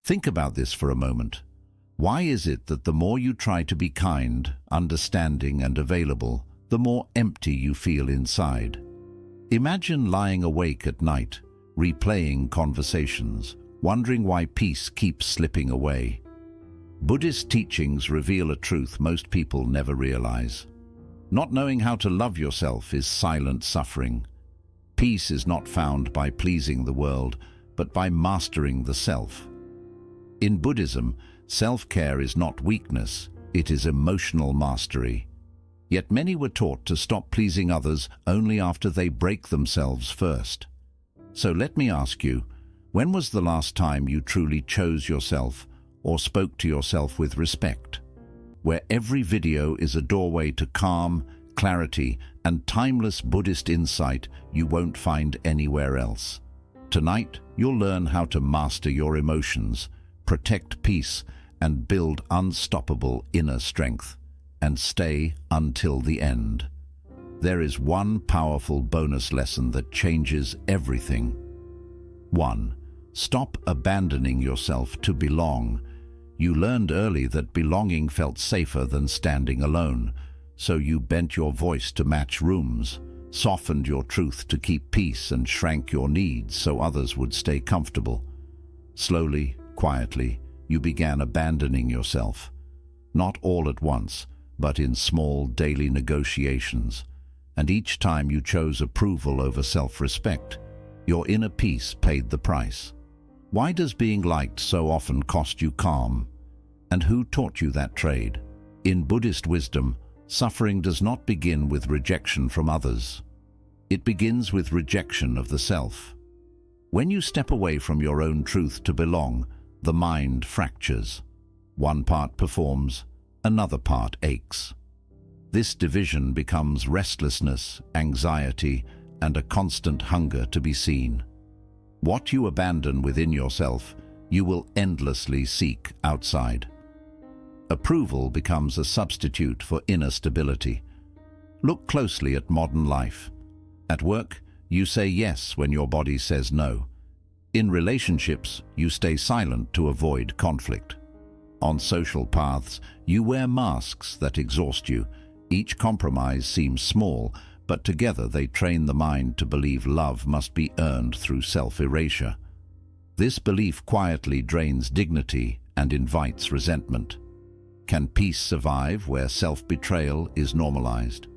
Think about this for a moment. Why is it that the more you try to be kind, understanding, and available, the more empty you feel inside? Imagine lying awake at night, replaying conversations, wondering why peace keeps slipping away. Buddhist teachings reveal a truth most people never realize. Not knowing how to love yourself is silent suffering. Peace is not found by pleasing the world, but by mastering the self. In Buddhism, self-care is not weakness, it is emotional mastery. Yet many were taught to stop pleasing others only after they break themselves first. So let me ask you, when was the last time you truly chose yourself or spoke to yourself with respect? Where every video is a doorway to calm, clarity, and timeless Buddhist insight you won't find anywhere else. Tonight, you'll learn how to master your emotions, protect peace, and build unstoppable inner strength, and stay until the end. There is one powerful bonus lesson that changes everything. 1. Stop abandoning yourself to belong. You learned early that belonging felt safer than standing alone, so you bent your voice to match rooms, softened your truth to keep peace, and shrank your needs so others would stay comfortable. Slowly, quietly, you began abandoning yourself. Not all at once, but in small daily negotiations. And each time you chose approval over self-respect, your inner peace paid the price. Why does being liked so often cost you calm? And who taught you that trade? In Buddhist wisdom, suffering does not begin with rejection from others. It begins with rejection of the self. When you step away from your own truth to belong, the mind fractures. One part performs, another part aches. This division becomes restlessness, anxiety, and a constant hunger to be seen. What you abandon within yourself, you will endlessly seek outside. Approval becomes a substitute for inner stability. Look closely at modern life. At work, you say yes when your body says no. In relationships, you stay silent to avoid conflict. On social paths, you wear masks that exhaust you. Each compromise seems small, but together they train the mind to believe love must be earned through self-erasure. This belief quietly drains dignity and invites resentment. Can peace survive where self-betrayal is normalized?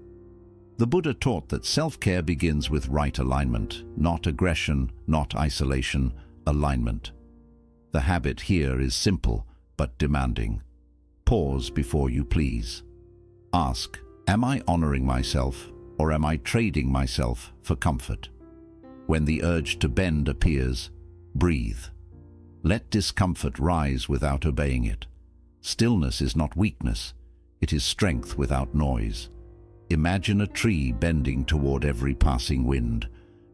The Buddha taught that self-care begins with right alignment, not aggression, not isolation, alignment. The habit here is simple but demanding. Pause before you please. Ask, am I honoring myself, or am I trading myself for comfort? When the urge to bend appears, breathe. Let discomfort rise without obeying it. Stillness is not weakness, it is strength without noise. Imagine a tree bending toward every passing wind.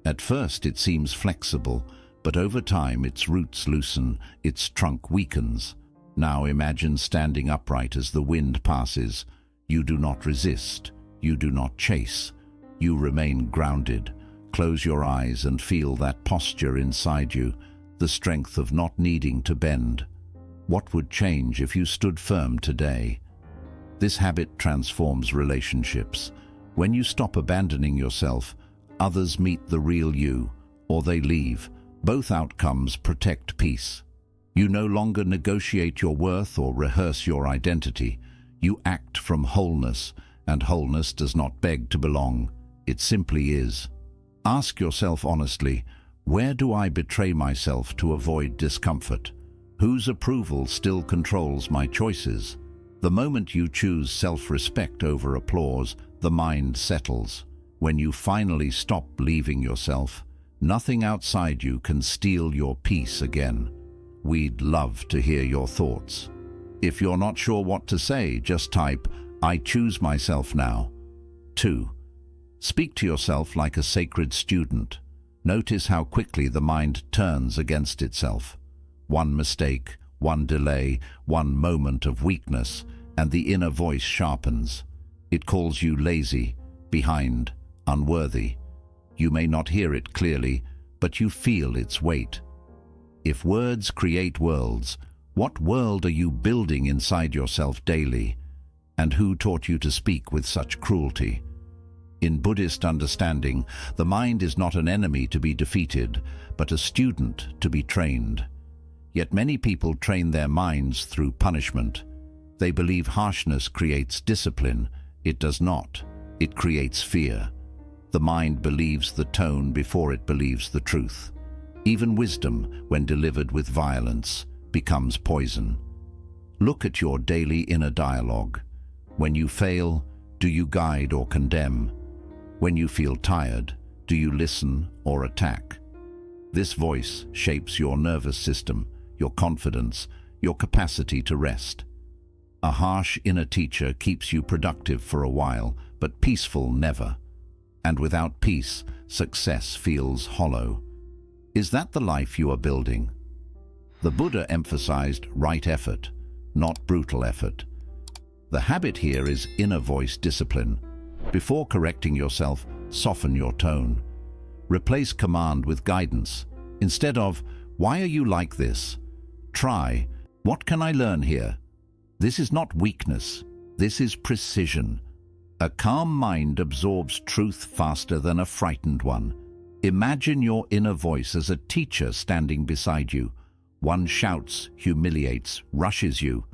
At first it seems flexible, but over time its roots loosen, its trunk weakens. Now imagine standing upright as the wind passes. You do not resist, you do not chase, you remain grounded. Close your eyes and feel that posture inside you, the strength of not needing to bend. What would change if you stood firm today? This habit transforms relationships. When you stop abandoning yourself, others meet the real you, or they leave. Both outcomes protect peace. You no longer negotiate your worth or rehearse your identity. You act from wholeness, and wholeness does not beg to belong. It simply is. Ask yourself honestly, where do I betray myself to avoid discomfort? Whose approval still controls my choices? The moment you choose self-respect over applause, the mind settles. When you finally stop leaving yourself, nothing outside you can steal your peace again. We'd love to hear your thoughts. If you're not sure what to say, just type, I choose myself now. 2. Speak to yourself like a sacred student. Notice how quickly the mind turns against itself. One mistake, one delay, one moment of weakness, and the inner voice sharpens. It calls you lazy, behind, unworthy. You may not hear it clearly, but you feel its weight. If words create worlds, what world are you building inside yourself daily? And who taught you to speak with such cruelty? In Buddhist understanding, the mind is not an enemy to be defeated, but a student to be trained. Yet many people train their minds through punishment. They believe harshness creates discipline. It does not. It creates fear. The mind believes the tone before it believes the truth. Even wisdom, when delivered with violence, becomes poison. Look at your daily inner dialogue. When you fail, do you guide or condemn? When you feel tired, do you listen or attack? This voice shapes your nervous system, your confidence, your capacity to rest. A harsh inner teacher keeps you productive for a while, but peaceful never. And without peace, success feels hollow. Is that the life you are building? The Buddha emphasized right effort, not brutal effort. The habit here is inner voice discipline. Before correcting yourself, soften your tone. Replace command with guidance. Instead of, "Why are you like this?" Try, "What can I learn here?" This is not weakness. This is precision. A calm mind absorbs truth faster than a frightened one. Imagine your inner voice as a teacher standing beside you. One shouts, humiliates, rushes you.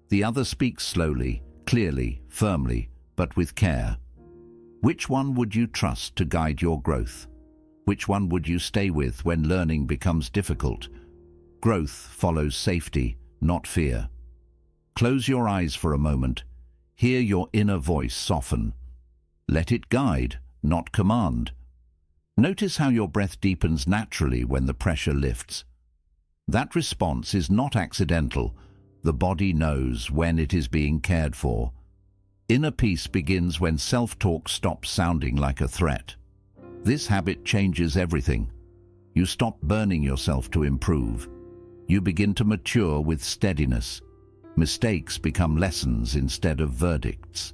The other speaks slowly, clearly, firmly, but with care. Which one would you trust to guide your growth? Which one would you stay with when learning becomes difficult? Growth follows safety, not fear. Close your eyes for a moment. Hear your inner voice soften. Let it guide, not command. Notice how your breath deepens naturally when the pressure lifts. That response is not accidental. The body knows when it is being cared for. Inner peace begins when self-talk stops sounding like a threat. This habit changes everything. You stop burning yourself to improve. You begin to mature with steadiness. Mistakes become lessons instead of verdicts.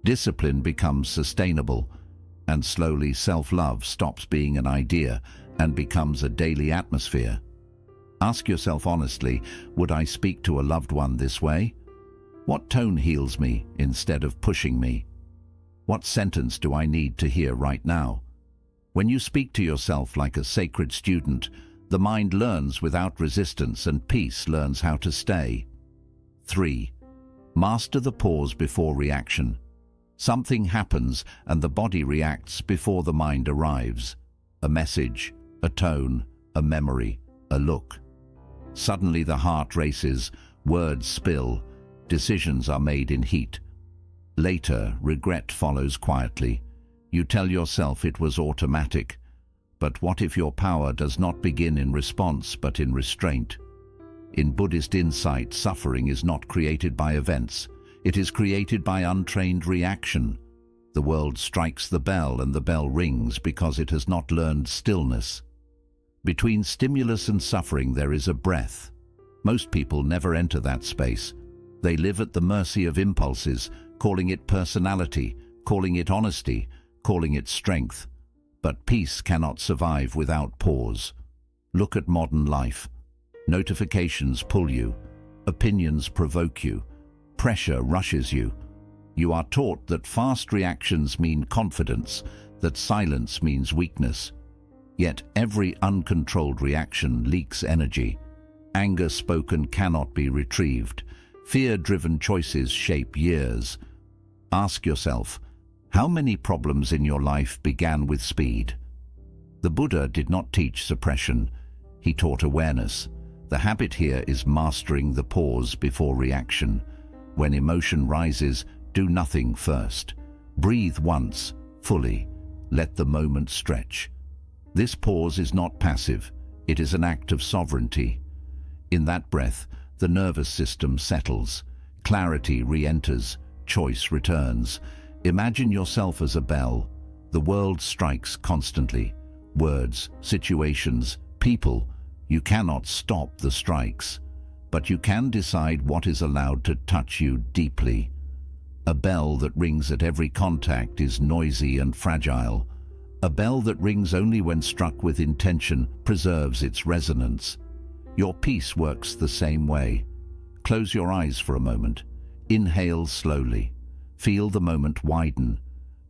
Discipline becomes sustainable, and slowly self-love stops being an idea and becomes a daily atmosphere. Ask yourself honestly, would I speak to a loved one this way? What tone heals me instead of pushing me? What sentence do I need to hear right now? When you speak to yourself like a sacred student, the mind learns without resistance and peace learns how to stay. 3. Master the pause before reaction. Something happens and the body reacts before the mind arrives. A message, a tone, a memory, a look. Suddenly the heart races, words spill, decisions are made in heat. Later, regret follows quietly. You tell yourself it was automatic. But what if your power does not begin in response but in restraint? In Buddhist insight, suffering is not created by events. It is created by untrained reaction. The world strikes the bell and the bell rings because it has not learned stillness. Between stimulus and suffering there is a breath. Most people never enter that space. They live at the mercy of impulses, calling it personality, calling it honesty, calling it strength. But peace cannot survive without pause. Look at modern life. Notifications pull you. Opinions provoke you. Pressure rushes you. You are taught that fast reactions mean confidence, that silence means weakness. Yet every uncontrolled reaction leaks energy. Anger spoken cannot be retrieved. Fear-driven choices shape years. Ask yourself, how many problems in your life began with speed? The Buddha did not teach suppression. He taught awareness. The habit here is mastering the pause before reaction. When emotion rises, do nothing first. Breathe once, fully. Let the moment stretch. This pause is not passive. It is an act of sovereignty. In that breath, the nervous system settles. Clarity re-enters. Choice returns. Imagine yourself as a bell. The world strikes constantly. Words, situations, people. You cannot stop the strikes, but you can decide what is allowed to touch you deeply. A bell that rings at every contact is noisy and fragile. A bell that rings only when struck with intention preserves its resonance. Your peace works the same way. Close your eyes for a moment. Inhale slowly. Feel the moment widen.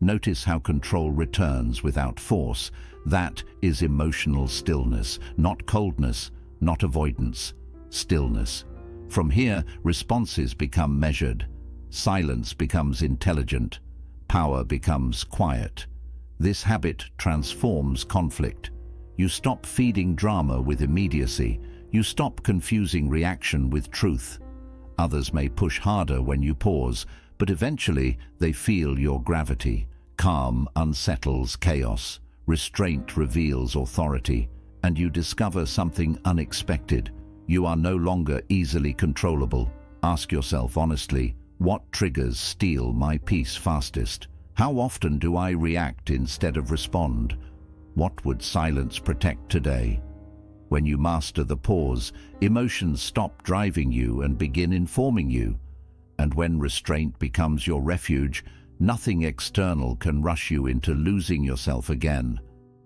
Notice how control returns without force. That is emotional stillness, not coldness, not avoidance. Stillness. From here, responses become measured. Silence becomes intelligent. Power becomes quiet. This habit transforms conflict. You stop feeding drama with immediacy. You stop confusing reaction with truth. Others may push harder when you pause, but eventually they feel your gravity. Calm unsettles chaos. Restraint reveals authority. And you discover something unexpected. You are no longer easily controllable. Ask yourself honestly, what triggers steal my peace fastest? How often do I react instead of respond? What would silence protect today? When you master the pause, emotions stop driving you and begin informing you. And when restraint becomes your refuge, nothing external can rush you into losing yourself again.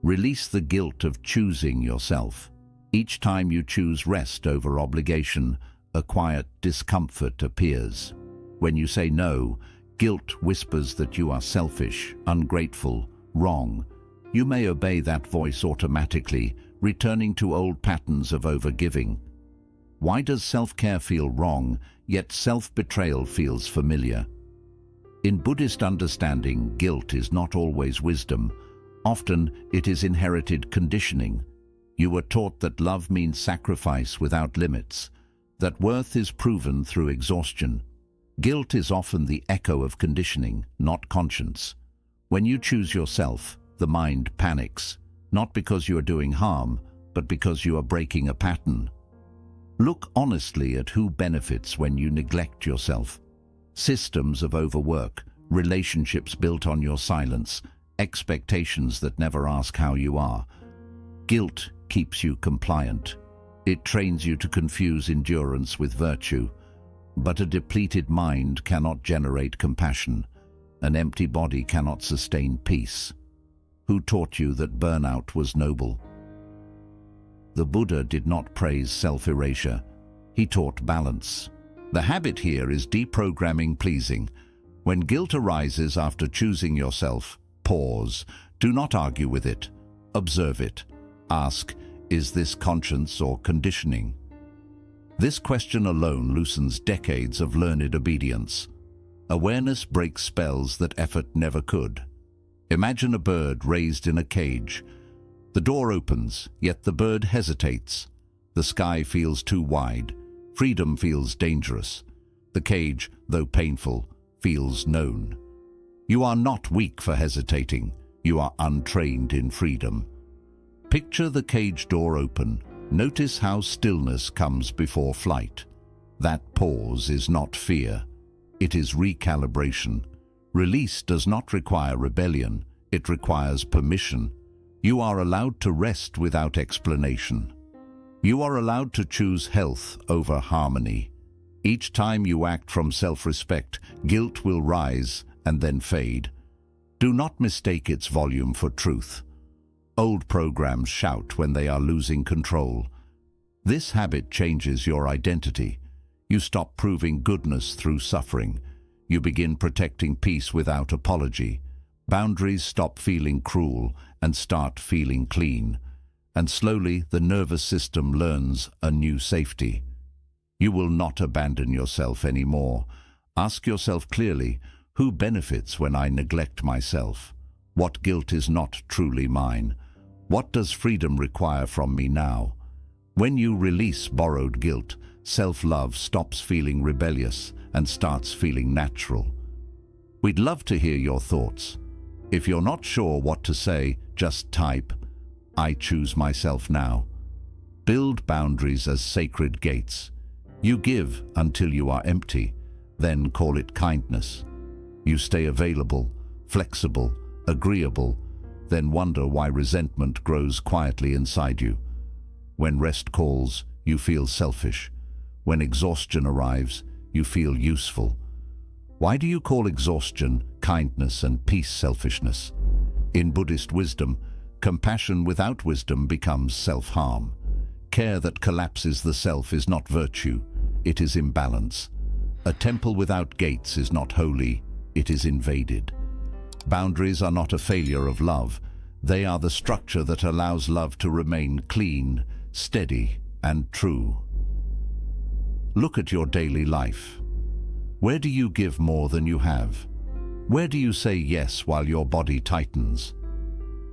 Release the guilt of choosing yourself. Each time you choose rest over obligation, a quiet discomfort appears. When you say no, guilt whispers that you are selfish, ungrateful, wrong. You may obey that voice automatically, returning to old patterns of overgiving. Why does self-care feel wrong, yet self-betrayal feels familiar? In Buddhist understanding, guilt is not always wisdom. Often, it is inherited conditioning. You were taught that love means sacrifice without limits, that worth is proven through exhaustion. Guilt is often the echo of conditioning, not conscience. When you choose yourself, the mind panics, not because you are doing harm, but because you are breaking a pattern. Look honestly at who benefits when you neglect yourself. Systems of overwork, relationships built on your silence, expectations that never ask how you are. Guilt keeps you compliant. It trains you to confuse endurance with virtue. But a depleted mind cannot generate compassion. An empty body cannot sustain peace. Who taught you that burnout was noble? The Buddha did not praise self-erasure. He taught balance. The habit here is deprogramming pleasing. When guilt arises after choosing yourself, pause. Do not argue with it. Observe it. Ask, is this conscience or conditioning? This question alone loosens decades of learned obedience. Awareness breaks spells that effort never could. Imagine a bird raised in a cage. The door opens, yet the bird hesitates. The sky feels too wide. Freedom feels dangerous. The cage, though painful, feels known. You are not weak for hesitating. You are untrained in freedom. Picture the cage door open. Notice how stillness comes before flight. That pause is not fear. It is recalibration. Release does not require rebellion. It requires permission. You are allowed to rest without explanation. You are allowed to choose health over harmony. Each time you act from self-respect, guilt will rise and then fade. Do not mistake its volume for truth. Old programs shout when they are losing control. This habit changes your identity. You stop proving goodness through suffering. You begin protecting peace without apology. Boundaries stop feeling cruel and start feeling clean. And slowly the nervous system learns a new safety. You will not abandon yourself anymore. Ask yourself clearly, who benefits when I neglect myself? What guilt is not truly mine? What does freedom require from me now? When you release borrowed guilt, self-love stops feeling rebellious and starts feeling natural. We'd love to hear your thoughts. If you're not sure what to say, just type, I choose myself now. Build boundaries as sacred gates. You give until you are empty, then call it kindness. You stay available, flexible, agreeable, then wonder why resentment grows quietly inside you. When rest calls, you feel selfish. When exhaustion arrives, you feel useful. Why do you call exhaustion, kindness, and peace selfishness? In Buddhist wisdom, compassion without wisdom becomes self-harm. Care that collapses the self is not virtue, it is imbalance. A temple without gates is not holy, it is invaded. Boundaries are not a failure of love, they are the structure that allows love to remain clean, steady, and true. Look at your daily life. Where do you give more than you have? Where do you say yes while your body tightens?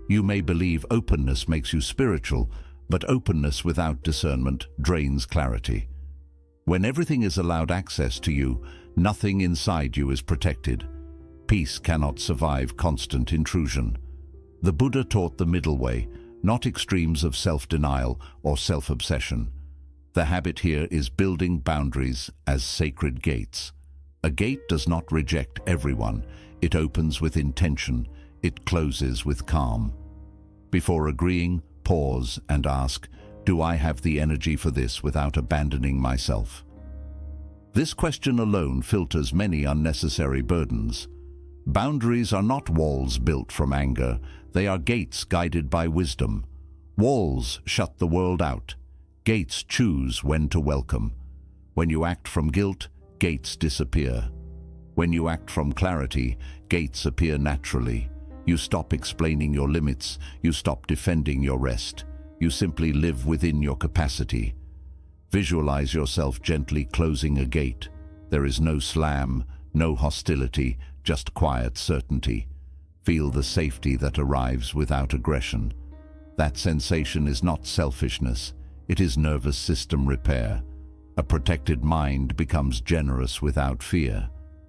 You may believe openness makes you spiritual, but openness without discernment drains clarity. When everything is allowed access to you, nothing inside you is protected. Peace cannot survive constant intrusion. The Buddha taught the middle way, not extremes of self-denial or self-obsession. The habit here is building boundaries as sacred gates. A gate does not reject everyone. It opens with intention. It closes with calm. Before agreeing, pause and ask, do I have the energy for this without abandoning myself? This question alone filters many unnecessary burdens. Boundaries are not walls built from anger. They are gates guided by wisdom. Walls shut the world out. Gates choose when to welcome. When you act from guilt, gates disappear. When you act from clarity, gates appear naturally. You stop explaining your limits. You stop defending your rest. You simply live within your capacity. Visualize yourself gently closing a gate. There is no slam, no hostility, just quiet certainty. Feel the safety that arrives without aggression. That sensation is not selfishness. It is nervous system repair. A protected mind becomes generous without fear.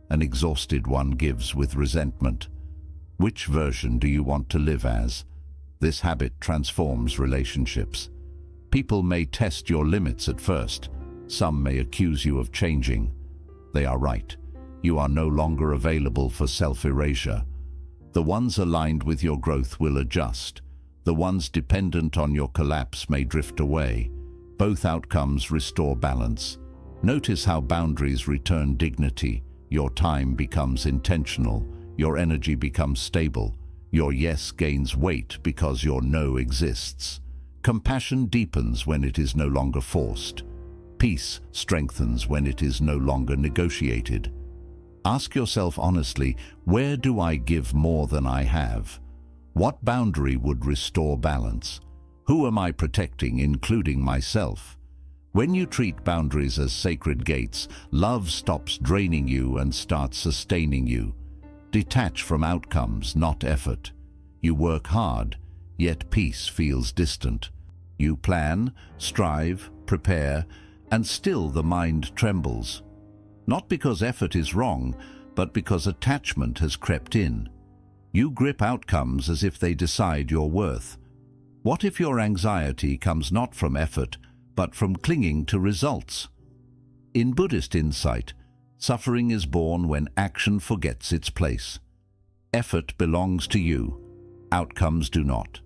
An exhausted one gives with resentment. Which version do you want to live as? This habit transforms relationships. People may test your limits at first. Some may accuse you of changing. They are right. You are no longer available for self-erasure. The ones aligned with your growth will adjust. The ones dependent on your collapse may drift away. Both outcomes restore balance. Notice how boundaries return dignity. Your time becomes intentional. Your energy becomes stable. Your yes gains weight because your no exists. Compassion deepens when it is no longer forced. Peace strengthens when it is no longer negotiated. Ask yourself honestly, where do I give more than I have? What boundary would restore balance? Who am I protecting, including myself? When you treat boundaries as sacred gates, love stops draining you and starts sustaining you. Detach from outcomes, not effort. You work hard, yet peace feels distant. You plan, strive, prepare, and still the mind trembles. Not because effort is wrong, but because attachment has crept in. You grip outcomes as if they decide your worth. What if your anxiety comes not from effort, but from clinging to results? In Buddhist insight, suffering is born when action forgets its place. Effort belongs to you, outcomes do not.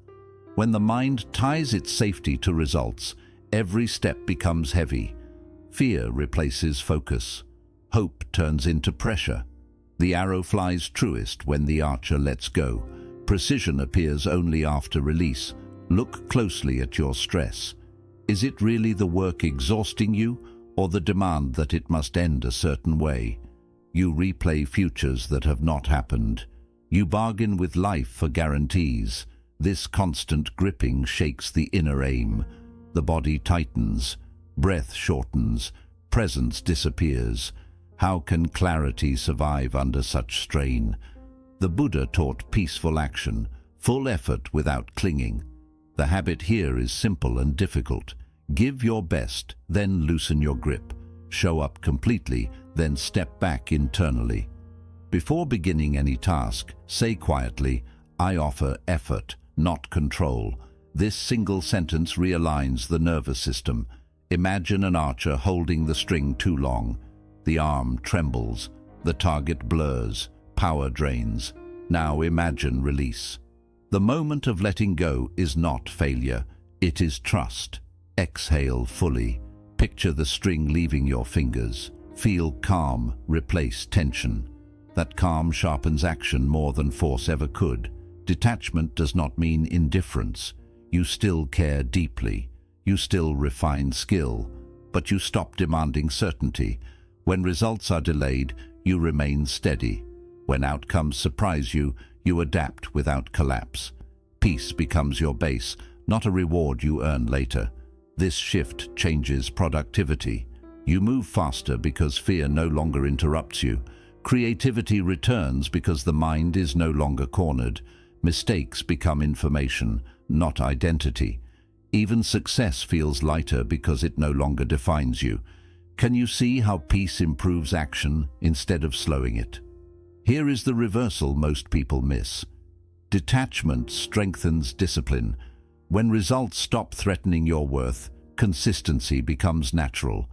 When the mind ties its safety to results, every step becomes heavy. Fear replaces focus. Hope turns into pressure. The arrow flies truest when the archer lets go. Precision appears only after release. Look closely at your stress. Is it really the work exhausting you, or the demand that it must end a certain way? You replay futures that have not happened. You bargain with life for guarantees. This constant gripping shakes the inner aim. The body tightens, breath shortens, presence disappears. How can clarity survive under such strain? The Buddha taught peaceful action, full effort without clinging. The habit here is simple and difficult. Give your best, then loosen your grip. Show up completely, then step back internally. Before beginning any task, say quietly, I offer effort, not control. This single sentence realigns the nervous system. Imagine an archer holding the string too long. The arm trembles, the target blurs, power drains. Now imagine release. The moment of letting go is not failure, it is trust. Exhale fully. Picture the string leaving your fingers. Feel calm, replace tension. That calm sharpens action more than force ever could. Detachment does not mean indifference. You still care deeply. You still refine skill, but you stop demanding certainty. When results are delayed, you remain steady. When outcomes surprise you, you adapt without collapse. Peace becomes your base, not a reward you earn later. This shift changes productivity. You move faster because fear no longer interrupts you. Creativity returns because the mind is no longer cornered. Mistakes become information, not identity. Even success feels lighter because it no longer defines you. Can you see how peace improves action instead of slowing it? Here is the reversal most people miss. Detachment strengthens discipline. When results stop threatening your worth, consistency becomes natural.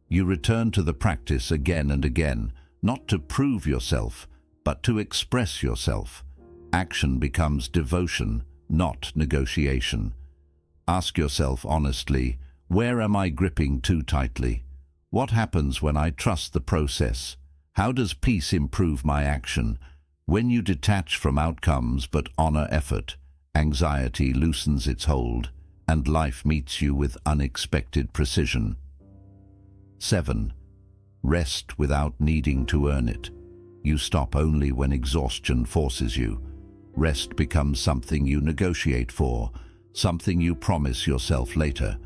You return to the practice again and again, not to prove yourself, but to express yourself. Action becomes devotion, not negotiation. Ask yourself honestly, where am I gripping too tightly? What happens when I trust the process? How does peace improve my action? When you detach from outcomes but honor effort, anxiety loosens its hold, and life meets you with unexpected precision. 7. Rest without needing to earn it. You stop only when exhaustion forces you. Rest becomes something you negotiate for, something you promise yourself later.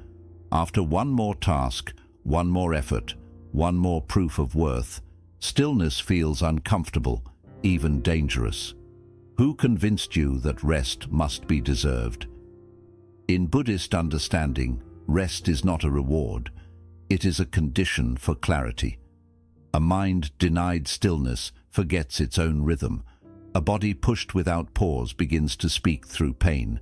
After one more task, one more effort, one more proof of worth, stillness feels uncomfortable, even dangerous. Who convinced you that rest must be deserved? In Buddhist understanding, rest is not a reward. It is a condition for clarity. A mind denied stillness forgets its own rhythm. A body pushed without pause begins to speak through pain.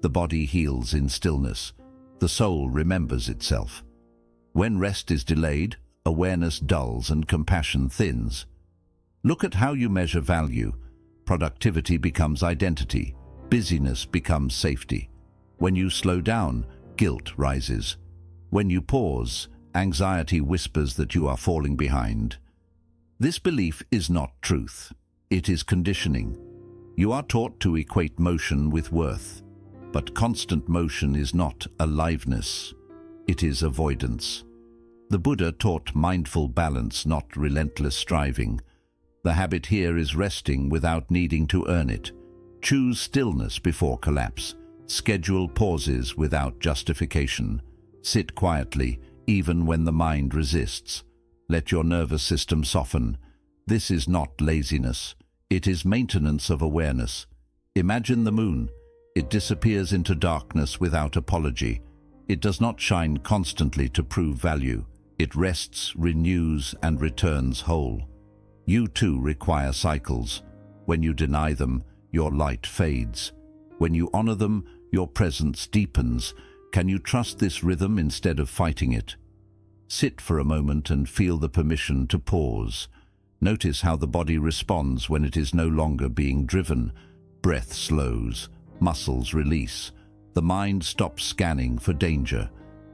The body heals in stillness. The soul remembers itself. When rest is delayed, awareness dulls and compassion thins. Look at how you measure value. Productivity becomes identity. Busyness becomes safety. When you slow down, guilt rises. When you pause, anxiety whispers that you are falling behind. This belief is not truth. It is conditioning. You are taught to equate motion with worth. But constant motion is not aliveness. It is avoidance. The Buddha taught mindful balance, not relentless striving. The habit here is resting without needing to earn it. Choose stillness before collapse. Schedule pauses without justification. Sit quietly, even when the mind resists. Let your nervous system soften. This is not laziness. It is maintenance of awareness. Imagine the moon. It disappears into darkness without apology. It does not shine constantly to prove value. It rests, renews, and returns whole. You too require cycles. When you deny them, your light fades. When you honor them, your presence deepens. Can you trust this rhythm instead of fighting it? Sit for a moment and feel the permission to pause. Notice how the body responds when it is no longer being driven. Breath slows, muscles release. The mind stops scanning for danger.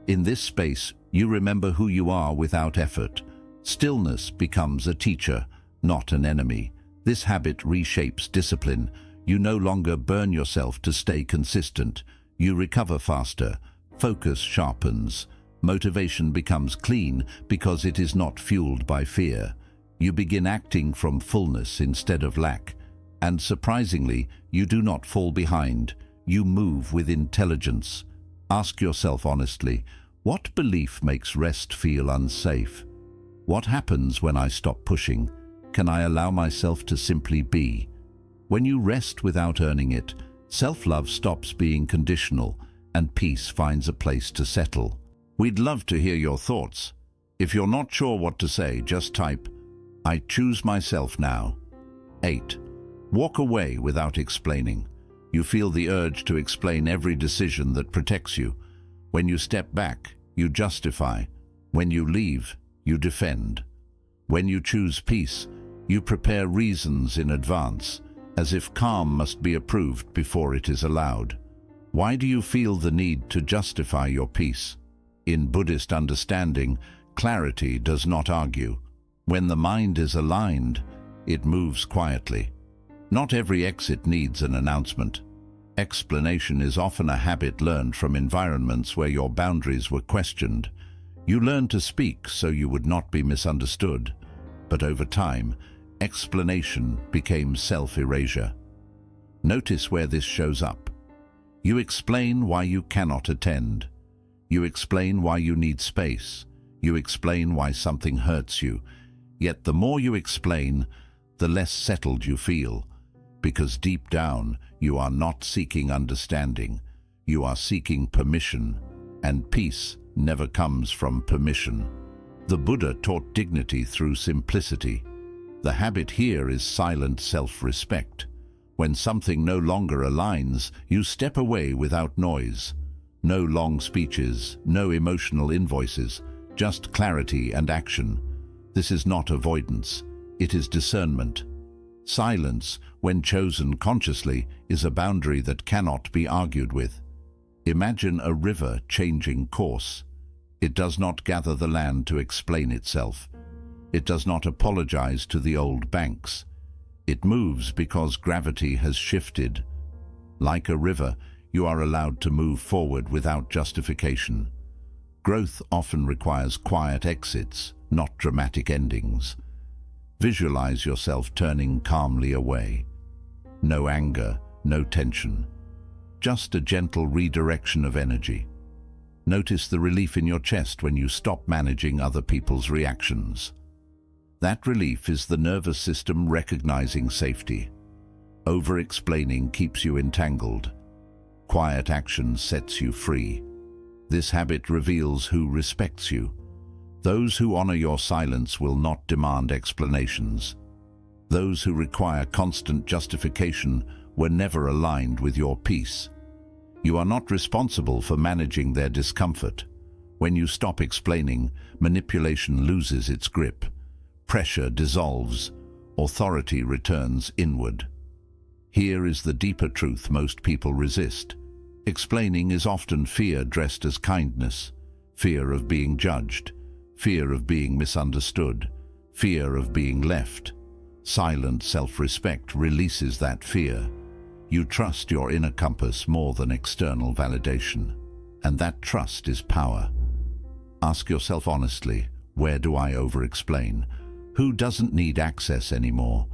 In this space, you remember who you are without effort. Stillness becomes a teacher, not an enemy. This habit reshapes discipline. You no longer burn yourself to stay consistent. You recover faster. Focus sharpens. Motivation becomes clean because it is not fueled by fear. You begin acting from fullness instead of lack. And surprisingly, you do not fall behind. You move with intelligence. Ask yourself honestly, what belief makes rest feel unsafe? What happens when I stop pushing? Can I allow myself to simply be? When you rest without earning it, self-love stops being conditional and peace finds a place to settle. We'd love to hear your thoughts. If you're not sure what to say, just type, "I choose myself now." 8. Walk away without explaining. You feel the urge to explain every decision that protects you. When you step back, you justify. When you leave, you defend. When you choose peace, you prepare reasons in advance, as if calm must be approved before it is allowed. Why do you feel the need to justify your peace? In Buddhist understanding, clarity does not argue. When the mind is aligned, it moves quietly. Not every exit needs an announcement. Explanation is often a habit learned from environments where your boundaries were questioned. You learned to speak so you would not be misunderstood, but over time, explanation became self-erasure. Notice where this shows up. You explain why you cannot attend. You explain why you need space. You explain why something hurts you. Yet the more you explain, the less settled you feel, because deep down, you are not seeking understanding. You are seeking permission, and peace never comes from permission. The Buddha taught dignity through simplicity. The habit here is silent self-respect. When something no longer aligns, you step away without noise. No long speeches, no emotional invoices, just clarity and action. This is not avoidance, it is discernment. Silence, when chosen consciously, is a boundary that cannot be argued with. Imagine a river changing course. It does not gather the land to explain itself. It does not apologize to the old banks. It moves because gravity has shifted. Like a river, you are allowed to move forward without justification. Growth often requires quiet exits, not dramatic endings. Visualize yourself turning calmly away. No anger, no tension. Just a gentle redirection of energy. Notice the relief in your chest when you stop managing other people's reactions. That relief is the nervous system recognizing safety. Over-explaining keeps you entangled. Quiet action sets you free. This habit reveals who respects you. Those who honor your silence will not demand explanations. Those who require constant justification were never aligned with your peace. You are not responsible for managing their discomfort. When you stop explaining, manipulation loses its grip. Pressure dissolves. Authority returns inward. Here is the deeper truth most people resist. Explaining is often fear dressed as kindness. Fear of being judged. Fear of being misunderstood. Fear of being left. Silent self-respect releases that fear. You trust your inner compass more than external validation. And that trust is power. Ask yourself honestly, where do I over-explain? Who doesn't need access anymore?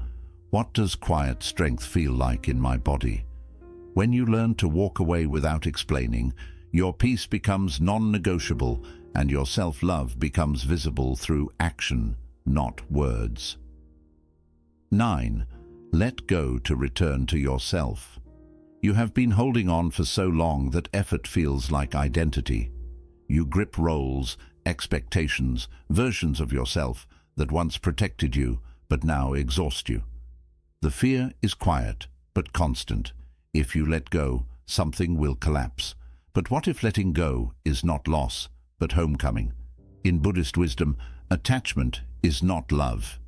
What does quiet strength feel like in my body? When you learn to walk away without explaining, your peace becomes non-negotiable and your self-love becomes visible through action, not words. 9. Let go to return to yourself. You have been holding on for so long that effort feels like identity. You grip roles, expectations, versions of yourself that once protected you but now exhaust you. The fear is quiet but constant. If you let go, something will collapse. But what if letting go is not loss, but homecoming? In Buddhist wisdom, attachment is not love.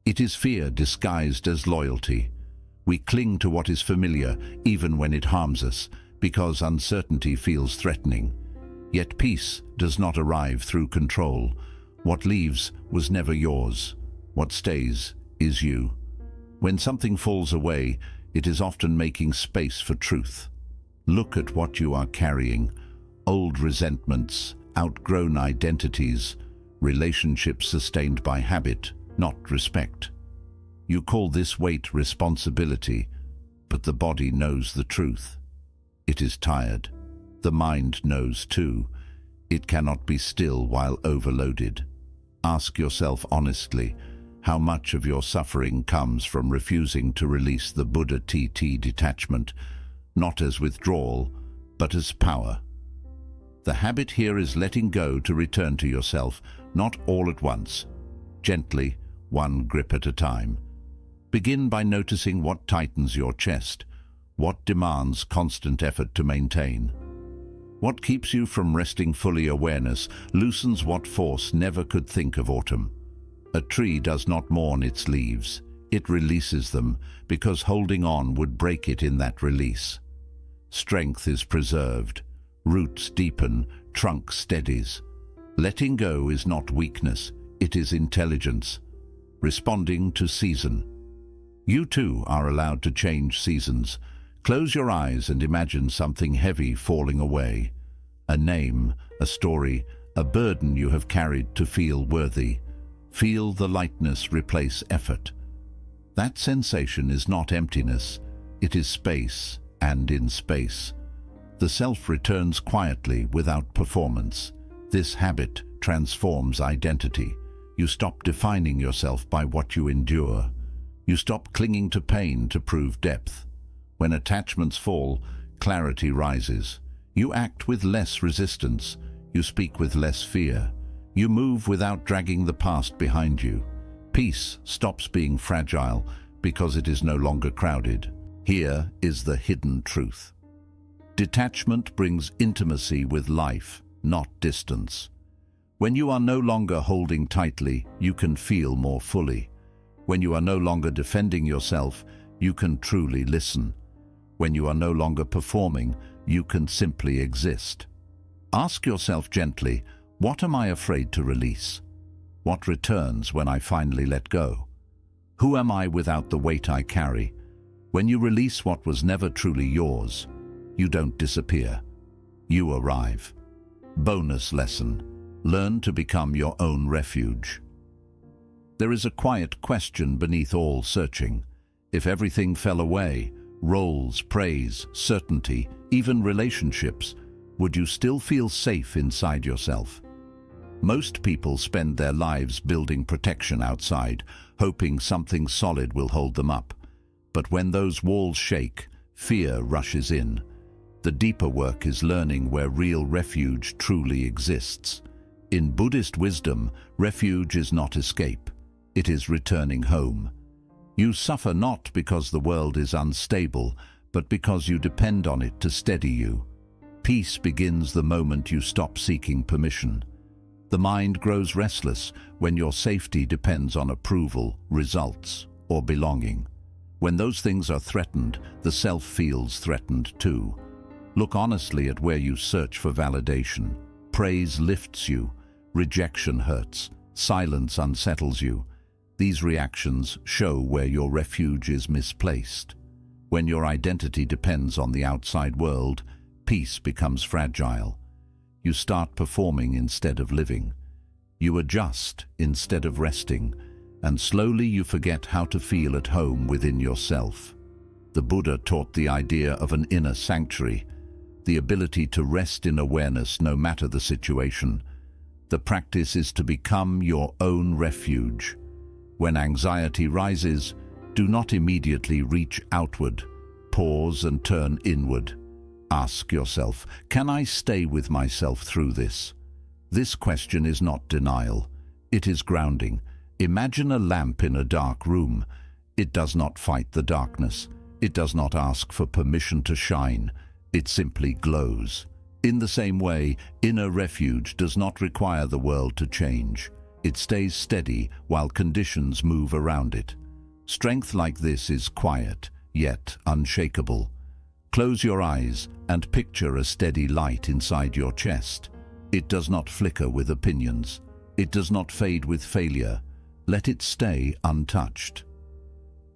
It is fear disguised as loyalty. We cling to what is familiar even when it harms us, because uncertainty feels threatening. Yet peace does not arrive through control. What leaves was never yours. What stays is you. When something falls away, it is often making space for truth. Look at what you are carrying. Old resentments, outgrown identities, relationships sustained by habit, not respect. You call this weight responsibility, but the body knows the truth. It is tired. The mind knows too. It cannot be still while overloaded. Ask yourself honestly, how much of your suffering comes from refusing to release the Buddha TT detachment, not as withdrawal, but as power. The habit here is letting go to return to yourself, not all at once. Gently, one grip at a time. Begin by noticing what tightens your chest, what demands constant effort to maintain. What keeps you from resting fully. Awareness loosens what force never could think of autumn. A tree does not mourn its leaves. It releases them, because holding on would break it in that release. Strength is preserved. Roots deepen, trunk steadies. Letting go is not weakness, it is intelligence. Responding to season. You too are allowed to change seasons. Close your eyes and imagine something heavy falling away. A name, a story, a burden you have carried to feel worthy. Feel the lightness replace effort. That sensation is not emptiness, it is space, and in space, the self returns quietly without performance. This habit transforms identity. You stop defining yourself by what you endure. You stop clinging to pain to prove depth. When attachments fall, clarity rises. You act with less resistance. You speak with less fear. You move without dragging the past behind you. Peace stops being fragile because it is no longer crowded. Here is the hidden truth. Detachment brings intimacy with life, not distance. When you are no longer holding tightly, you can feel more fully. When you are no longer defending yourself, you can truly listen. When you are no longer performing, you can simply exist. Ask yourself gently, what am I afraid to release? What returns when I finally let go? Who am I without the weight I carry? When you release what was never truly yours, you don't disappear. You arrive. Bonus lesson: learn to become your own refuge. There is a quiet question beneath all searching. If everything fell away, roles, praise, certainty, even relationships, would you still feel safe inside yourself? Most people spend their lives building protection outside, hoping something solid will hold them up. But when those walls shake, fear rushes in. The deeper work is learning where real refuge truly exists. In Buddhist wisdom, refuge is not escape. It is returning home. You suffer not because the world is unstable, but because you depend on it to steady you. Peace begins the moment you stop seeking permission. The mind grows restless when your safety depends on approval, results, or belonging. When those things are threatened, the self feels threatened too. Look honestly at where you search for validation. Praise lifts you, rejection hurts, silence unsettles you. These reactions show where your refuge is misplaced. When your identity depends on the outside world, peace becomes fragile. You start performing instead of living. You adjust instead of resting, and slowly you forget how to feel at home within yourself. The Buddha taught the idea of an inner sanctuary, the ability to rest in awareness no matter the situation. The practice is to become your own refuge. When anxiety rises, do not immediately reach outward. Pause and turn inward. Ask yourself, can I stay with myself through this? This question is not denial. It is grounding. Imagine a lamp in a dark room. It does not fight the darkness. It does not ask for permission to shine. It simply glows. In the same way, inner refuge does not require the world to change. It stays steady while conditions move around it. Strength like this is quiet, yet unshakable. Close your eyes and picture a steady light inside your chest. It does not flicker with opinions. It does not fade with failure. Let it stay untouched.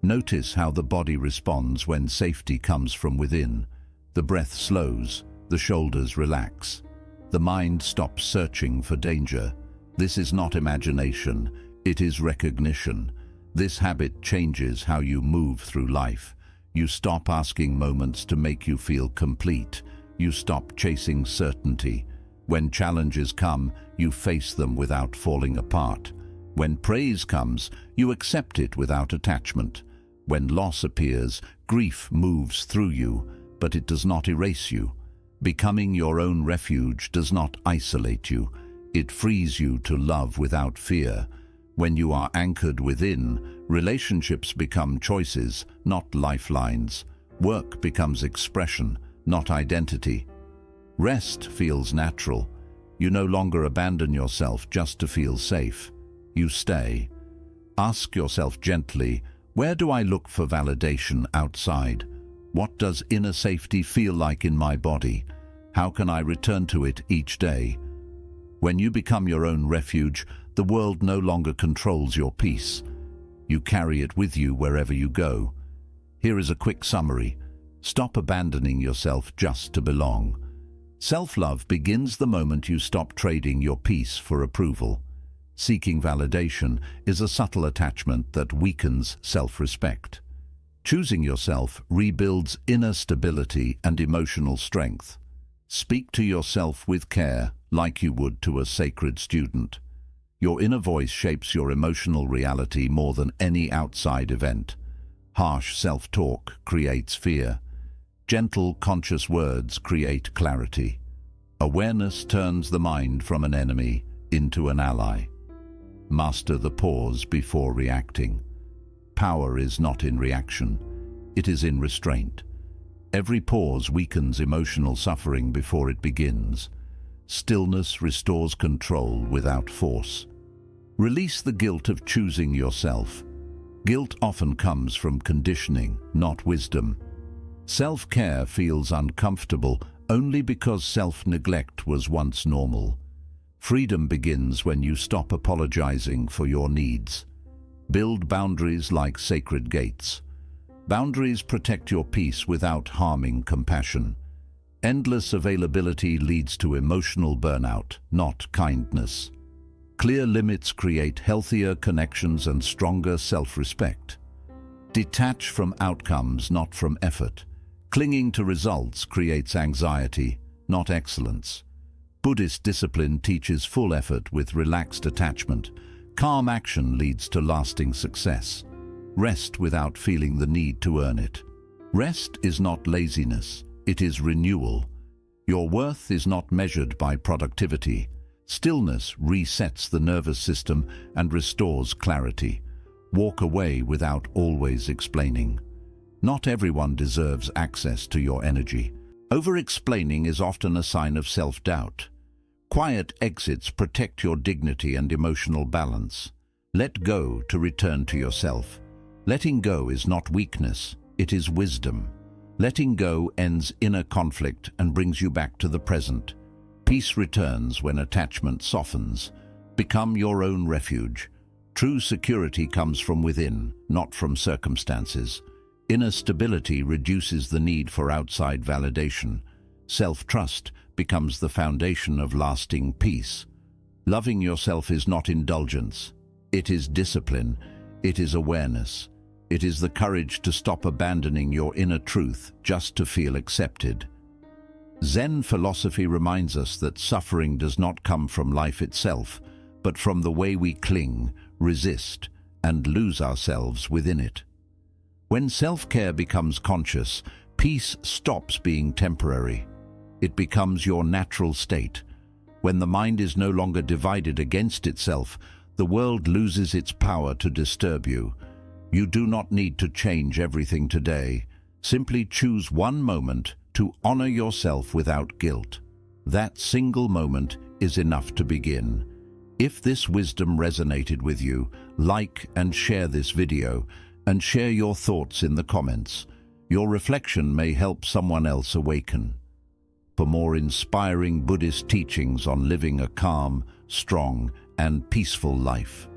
Notice how the body responds when safety comes from within. The breath slows, the shoulders relax. The mind stops searching for danger. This is not imagination, it is recognition. This habit changes how you move through life. You stop asking moments to make you feel complete. You stop chasing certainty. When challenges come, you face them without falling apart. When praise comes, you accept it without attachment. When loss appears, grief moves through you, but it does not erase you. Becoming your own refuge does not isolate you. It frees you to love without fear. When you are anchored within, relationships become choices, not lifelines. Work becomes expression, not identity. Rest feels natural. You no longer abandon yourself just to feel safe. You stay. Ask yourself gently, where do I look for validation outside? What does inner safety feel like in my body? How can I return to it each day? When you become your own refuge, the world no longer controls your peace. You carry it with you wherever you go. Here is a quick summary. Stop abandoning yourself just to belong. Self-love begins the moment you stop trading your peace for approval. Seeking validation is a subtle attachment that weakens self-respect. Choosing yourself rebuilds inner stability and emotional strength. Speak to yourself with care, like you would to a sacred student. Your inner voice shapes your emotional reality more than any outside event. Harsh self-talk creates fear. Gentle, conscious words create clarity. Awareness turns the mind from an enemy into an ally. Master the pause before reacting. Power is not in reaction, it is in restraint. Every pause weakens emotional suffering before it begins. Stillness restores control without force. Release the guilt of choosing yourself. Guilt often comes from conditioning, not wisdom. Self-care feels uncomfortable only because self-neglect was once normal. Freedom begins when you stop apologizing for your needs. Build boundaries like sacred gates. Boundaries protect your peace without harming compassion. Endless availability leads to emotional burnout, not kindness. Clear limits create healthier connections and stronger self-respect. Detach from outcomes, not from effort. Clinging to results creates anxiety, not excellence. Buddhist discipline teaches full effort with relaxed attachment. Calm action leads to lasting success. Rest without feeling the need to earn it. Rest is not laziness, it is renewal. Your worth is not measured by productivity. Stillness resets the nervous system and restores clarity. Walk away without always explaining. Not everyone deserves access to your energy. Over-explaining is often a sign of self-doubt. Quiet exits protect your dignity and emotional balance. Let go to return to yourself. Letting go is not weakness, it is wisdom. Letting go ends inner conflict and brings you back to the present. Peace returns when attachment softens. Become your own refuge. True security comes from within, not from circumstances. Inner stability reduces the need for outside validation. Self-trust becomes the foundation of lasting peace. Loving yourself is not indulgence. It is discipline. It is awareness. It is the courage to stop abandoning your inner truth just to feel accepted. Zen philosophy reminds us that suffering does not come from life itself, but from the way we cling, resist, and lose ourselves within it. When self-care becomes conscious, peace stops being temporary. It becomes your natural state. When the mind is no longer divided against itself, the world loses its power to disturb you. You do not need to change everything today. Simply choose one moment to honor yourself without guilt. That single moment is enough to begin. If this wisdom resonated with you, like and share this video, and share your thoughts in the comments. Your reflection may help someone else awaken. For more inspiring Buddhist teachings on living a calm, strong, and peaceful life,